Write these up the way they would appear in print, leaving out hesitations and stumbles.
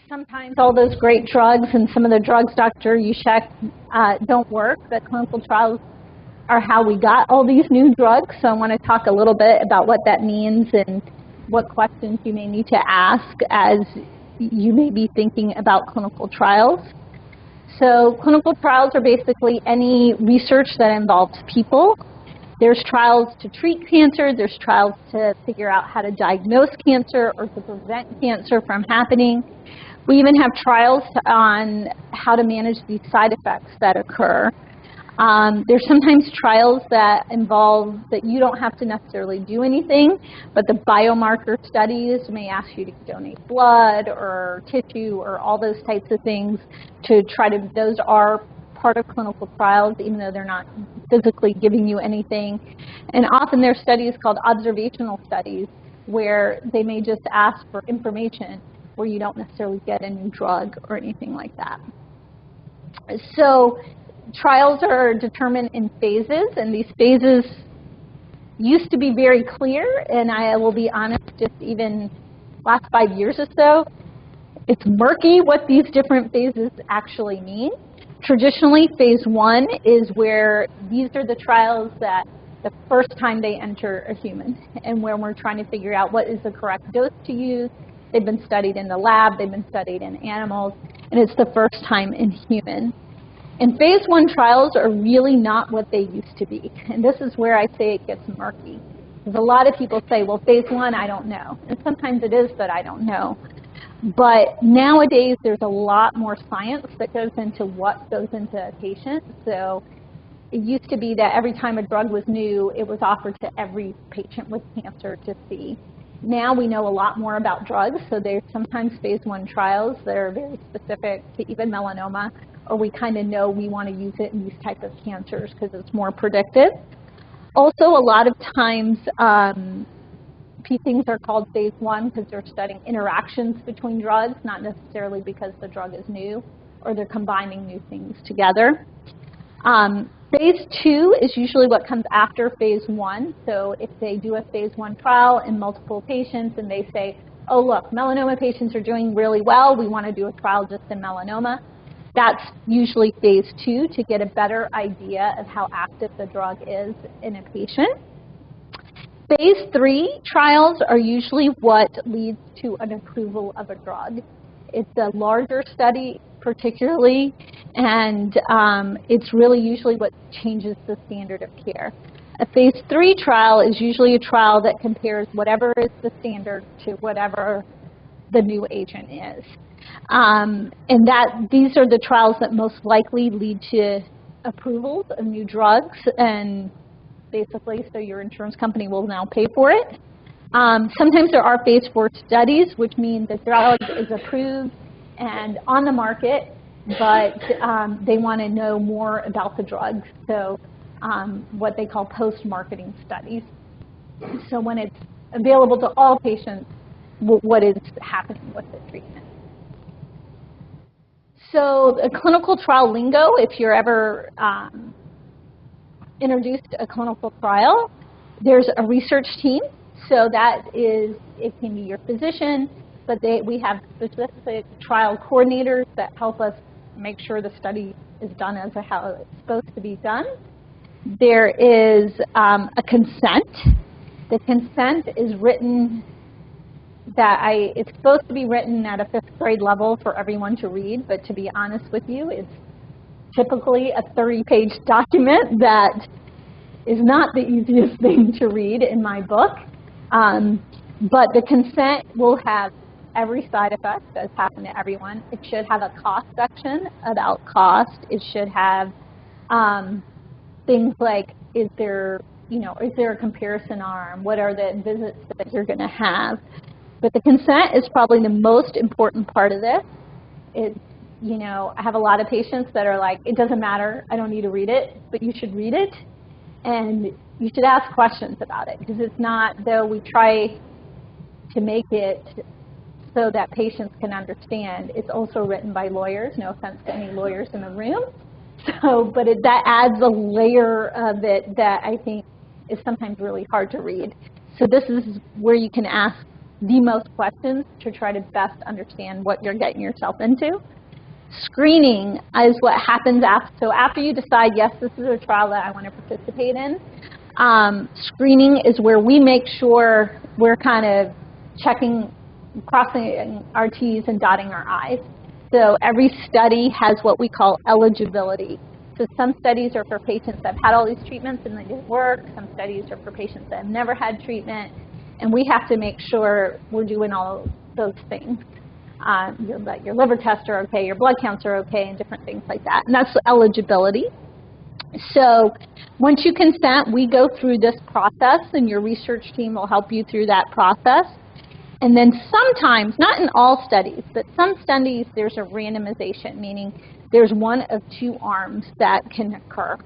sometimes all those great drugs and some of the drugs Dr. Yushek don't work. The clinical trials are how we got all these new drugs. So I want to talk a little bit about what that means and what questions you may need to ask as you may be thinking about clinical trials. So clinical trials are basically any research that involves people. There's trials to treat cancer, there's trials to figure out how to diagnose cancer or to prevent cancer from happening. We even have trials on how to manage these side effects that occur. There's sometimes trials that involve that you don't have to necessarily do anything, but the biomarker studies may ask you to donate blood or tissue or all those types of things to try to, those are part of clinical trials, even though they're not physically giving you anything. And often there's studies called observational studies where they may just ask for information where you don't necessarily get a new drug or anything like that. So trials are determined in phases, and these phases used to be very clear, and I will be honest, just even last 5 years or so, it's murky what these different phases actually mean. Traditionally, phase 1 is where these are the trials that the first time they enter a human, and where we're trying to figure out what is the correct dose to use. They've been studied in the lab, they've been studied in animals, and it's the first time in humans. And phase 1 trials are really not what they used to be. And this is where I say it gets murky. Because a lot of people say, well, phase 1, I don't know. And sometimes it is that I don't know. But nowadays, there's a lot more science that goes into what goes into a patient. So it used to be that every time a drug was new, it was offered to every patient with cancer to see. Now we know a lot more about drugs. So there's sometimes phase 1 trials that are very specific to even melanoma, or we kind of know we want to use it in these type of cancers because it's more predictive. Also, a lot of times, things are called phase 1 because they're studying interactions between drugs, not necessarily because the drug is new or they're combining new things together. Phase 2 is usually what comes after phase 1. So if they do a phase 1 trial in multiple patients and they say, oh, look, melanoma patients are doing really well, we want to do a trial just in melanoma. That's usually phase 2 to get a better idea of how active the drug is in a patient. Phase 3 trials are usually what leads to an approval of a drug. It's a larger study particularly, and it's really usually what changes the standard of care. A phase 3 trial is usually a trial that compares whatever is the standard to whatever the new agent is. And these are the trials that most likely lead to approvals of new drugs, and basically, so your insurance company will now pay for it. Sometimes there are phase 4 studies, which mean the drug is approved and on the market, but they want to know more about the drug. So what they call post-marketing studies. So when it's available to all patients, what is happening with the treatment. So a clinical trial lingo, if you're ever introduced a clinical trial, there's a research team. So that is, it can be your physician, but we have specific trial coordinators that help us make sure the study is done as how it's supposed to be done. There is a consent. The consent is written it's supposed to be written at a 5th grade level for everyone to read, but to be honest with you, it's typically a 30-page document that is not the easiest thing to read in my book. But the consent will have every side effect that's happened to everyone. It should have a cost section about cost. It should have things like, is there a comparison arm? What are the visits that you're going to have? But the consent is probably the most important part of this. I have a lot of patients that are like, it doesn't matter, I don't need to read it, but you should read it, and you should ask questions about it, because it's not, though we try to make it so that patients can understand, it's also written by lawyers, no offense to any lawyers in the room, but that adds a layer of it that I think is sometimes really hard to read. So this is where you can ask the most questions to try to best understand what you're getting yourself into. Screening is what happens after. So after you decide, yes, this is a trial that I want to participate in, screening is where we make sure we're kind of checking, crossing our T's and dotting our I's. So every study has what we call eligibility. So some studies are for patients that have had all these treatments and they didn't work. Some studies are for patients that have never had treatment. And we have to make sure we're doing all those things. Your liver tests are okay, your blood counts are okay, and different things like that. And that's eligibility. So once you consent, we go through this process, and your research team will help you through that process. And then sometimes, not in all studies, but some studies there's a randomization, meaning there's one of two arms that can occur.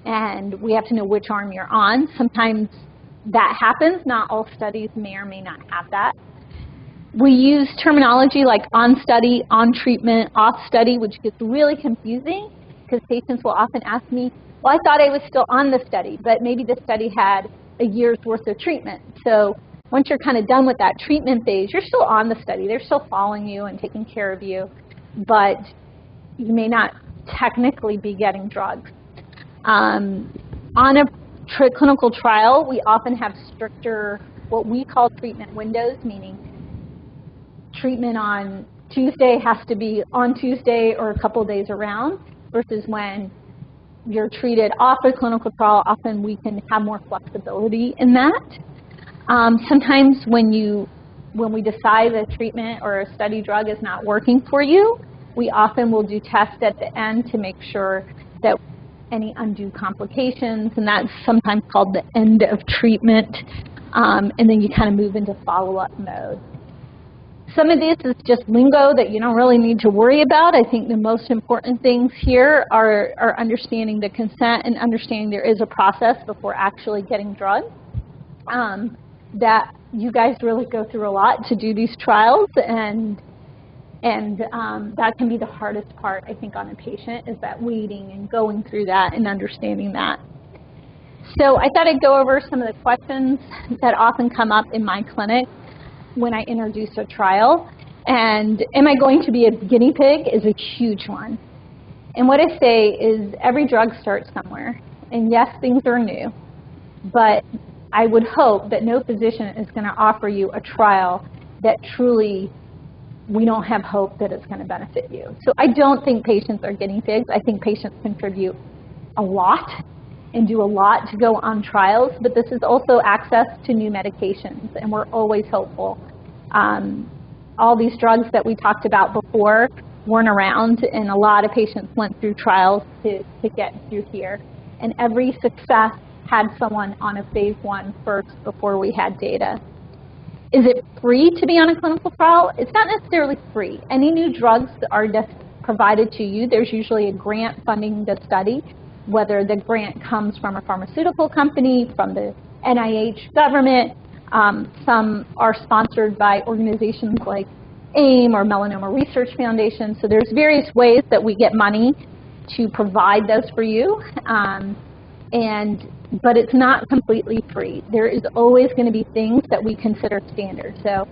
And we have to know which arm you're on. Sometimes that happens. Not all studies may or may not have that. We use terminology like on study, on treatment, off study, which gets really confusing because patients will often ask me, well, I thought I was still on the study, but maybe the study had a year's worth of treatment. So once you're kind of done with that treatment phase, you're still on the study. They're still following you and taking care of you, but you may not technically be getting drugs. On a clinical trial, we often have stricter, what we call treatment windows, meaning treatment on Tuesday has to be on Tuesday or a couple days around, versus when you're treated off a clinical trial, often we can have more flexibility in that. Sometimes when we decide a treatment or a study drug is not working for you, we often will do tests at the end to make sure that any undue complications, and that's sometimes called the end of treatment, and then you kind of move into follow-up mode. Some of this is just lingo that you don't really need to worry about. I think the most important things here are understanding the consent and understanding there is a process before actually getting drugs. That you guys really go through a lot to do these trials, and that can be the hardest part, I think, on a patient, is that waiting and going through that and understanding that. So I thought I'd go over some of the questions that often come up in my clinic when I introduce a trial. And am I going to be a guinea pig is a huge one. And what I say is every drug starts somewhere. And yes, things are new. But I would hope that no physician is going to offer you a trial that truly we don't have hope that it's going to benefit you. So I don't think patients are guinea pigs. I think patients contribute a lot and do a lot to go on trials, but this is also access to new medications, and we're always hopeful. All these drugs that we talked about before weren't around, and a lot of patients went through trials to get through here. And every success had someone on a phase 1 first before we had data. Is it free to be on a clinical trial? It's not necessarily free. Any new drugs are provided to you. There's usually a grant funding the study, whether the grant comes from a pharmaceutical company, from the NIH government. Some are sponsored by organizations like AIM or Melanoma Research Foundation. So there's various ways that we get money to provide those for you. But it's not completely free. There is always going to be things that we consider standard. So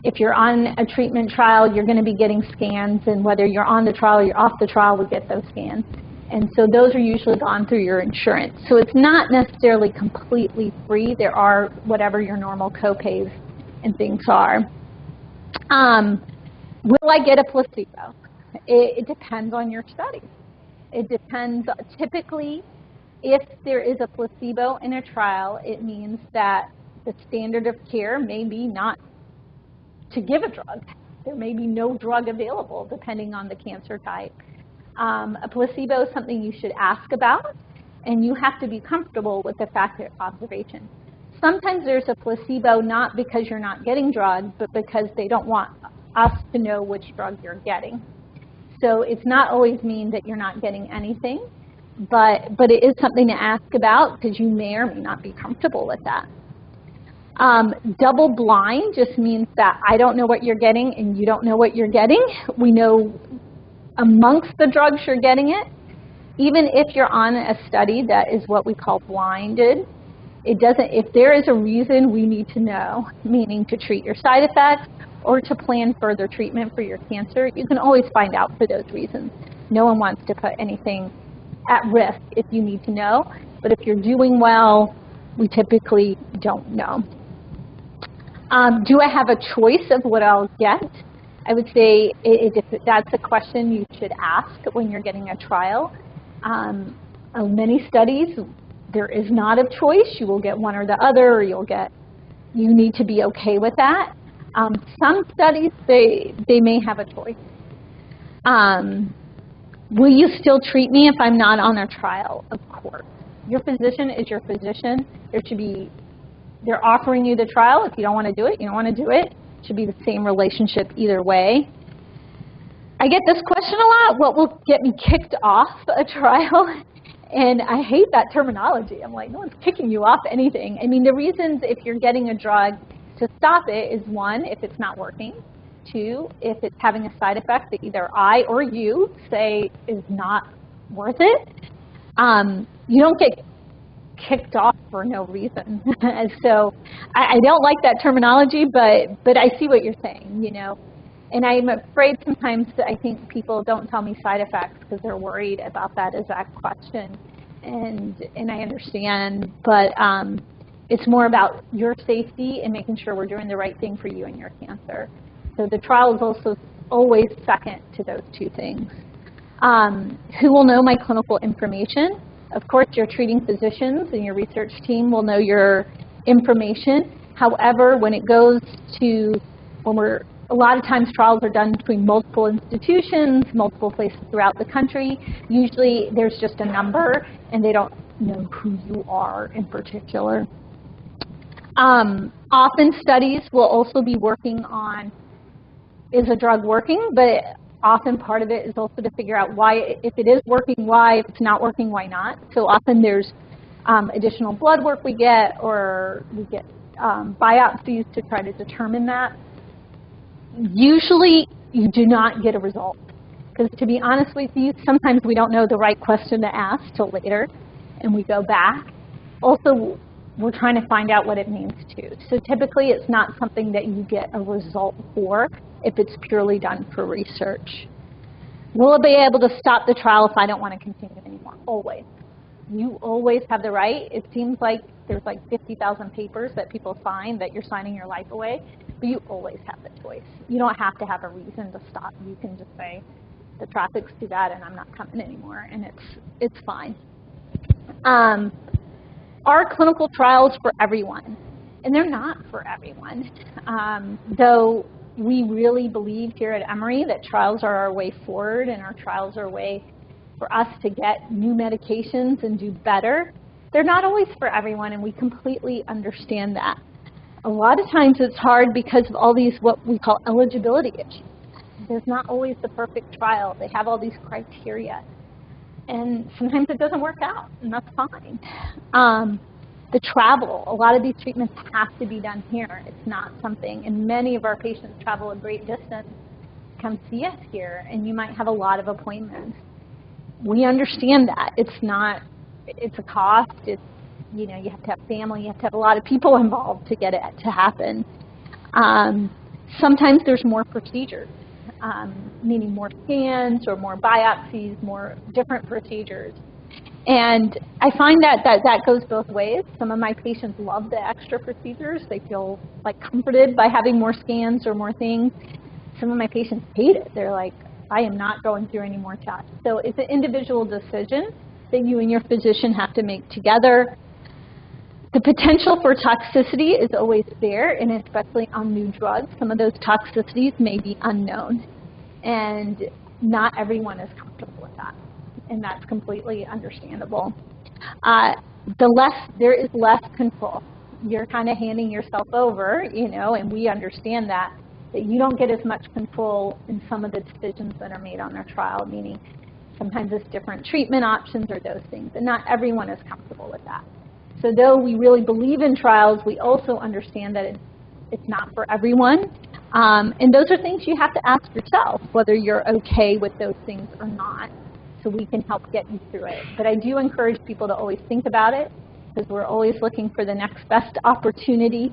if you're on a treatment trial, you're going to be getting scans, and whether you're on the trial or you're off the trial, we get those scans. And so those are usually gone through your insurance. So it's not necessarily completely free. There are whatever your normal copays and things are. Will I get a placebo? It depends on your study. It depends. Typically, if there is a placebo in a trial, it means that the standard of care may be not to give a drug. There may be no drug available depending on the cancer type. A placebo is something you should ask about, and you have to be comfortable with the fact that observation. Sometimes there's a placebo not because you're not getting drugs, but because they don't want us to know which drug you're getting. So it's not always mean that you're not getting anything. But it is something to ask about because you may or may not be comfortable with that. Double blind just means that I don't know what you're getting and you don't know what you're getting. We know amongst the drugs you're getting it. Even if you're on a study that is what we call blinded, It doesn't, if there is a reason, we need to know, meaning to treat your side effects or to plan further treatment for your cancer. You can always find out for those reasons. No one wants to put anything at risk if you need to know, but if you're doing well, we typically don't know. Do I have a choice of what I'll get? I would say that's a question you should ask when you're getting a trial. Many studies, there is not a choice. You will get one or the other, or you need to be okay with that. Some studies, they may have a choice. Will you still treat me if I'm not on a trial? Of course. Your physician is your physician. They're offering you the trial. If you don't want to do it, you don't want to do it. It should be the same relationship either way. I get this question a lot: what will get me kicked off a trial? And I hate that terminology. I'm like, no one's kicking you off anything. I mean, the reasons if you're getting a drug to stop it is, one, if it's not working. Two, if it's having a side effect that either I or you say is not worth it. You don't get kicked off for no reason. So I don't like that terminology, but I see what you're saying, you know. And I'm afraid sometimes that I think people don't tell me side effects because they're worried about that exact question. And I understand, but it's more about your safety and making sure we're doing the right thing for you and your cancer. So the trial is also always second to those two things. Who will know my clinical information? Of course, your treating physicians and your research team will know your information. However, when it goes to, a lot of times trials are done between multiple institutions, multiple places throughout the country. Usually there's just a number and they don't know who you are in particular. Often studies will also be working on, is a drug working, but often part of it is also to figure out why, if it is working, why, if it's not working, why not. So often there's additional blood work we get, or we get biopsies to try to determine that. Usually you do not get a result, because to be honest with you, sometimes we don't know the right question to ask till later, and we go back. Also, we're trying to find out what it means too. So typically it's not something that you get a result for if it's purely done for research. Will I be able to stop the trial if I don't want to continue anymore? Always. You always have the right. It seems like there's like 50,000 papers that people sign that you're signing your life away, but you always have the choice. You don't have to have a reason to stop. You can just say, the traffic's too bad and I'm not coming anymore, and it's fine. Are clinical trials for everyone? And they're not for everyone. Though we really believe here at Emory that trials are our way forward, and our trials are a way for us to get new medications and do better. They're not always for everyone, and we completely understand that. A lot of times it's hard because of all these what we call eligibility issues. There's not always the perfect trial. They have all these criteria. And sometimes it doesn't work out, and that's fine. The travel, a lot of these treatments have to be done here. It's not something, and many of our patients travel a great distance to come see us here, and you might have a lot of appointments. We understand that. It's a cost. It's, you know, you have to have family, you have to have a lot of people involved to get it to happen. Sometimes there's more procedures. Meaning more scans or more biopsies, more different procedures. And I find that goes both ways. Some of my patients love the extra procedures. They feel like comforted by having more scans or more things. Some of my patients hate it. They're like, I am not going through any more tests. So it's an individual decision that you and your physician have to make together. The potential for toxicity is always there, and especially on new drugs. Some of those toxicities may be unknown, and not everyone is comfortable with that, and that's completely understandable. There is less control. You're kind of handing yourself over, you know, and we understand that you don't get as much control in some of the decisions that are made on our trial, meaning sometimes it's different treatment options or those things, and not everyone is comfortable with that. So though we really believe in trials, we also understand that it's not for everyone. And those are things you have to ask yourself, whether you're okay with those things or not, so we can help get you through it. But I do encourage people to always think about it because we're always looking for the next best opportunity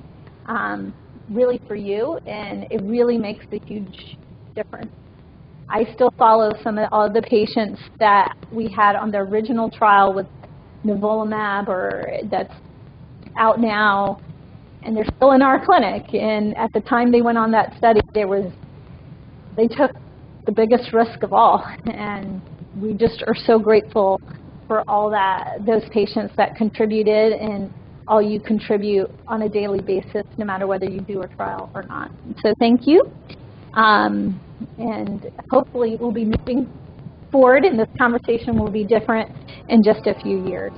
really for you, and it really makes a huge difference. I still follow all the patients that we had on the original trial with nivolumab or that's out now, and they're still in our clinic. And at the time they went on that study, they took the biggest risk of all, and we just are so grateful for all those patients that contributed and all you contribute on a daily basis, no matter whether you do a trial or not. So thank you. And hopefully we'll be moving forward, and this conversation will be different in just a few years.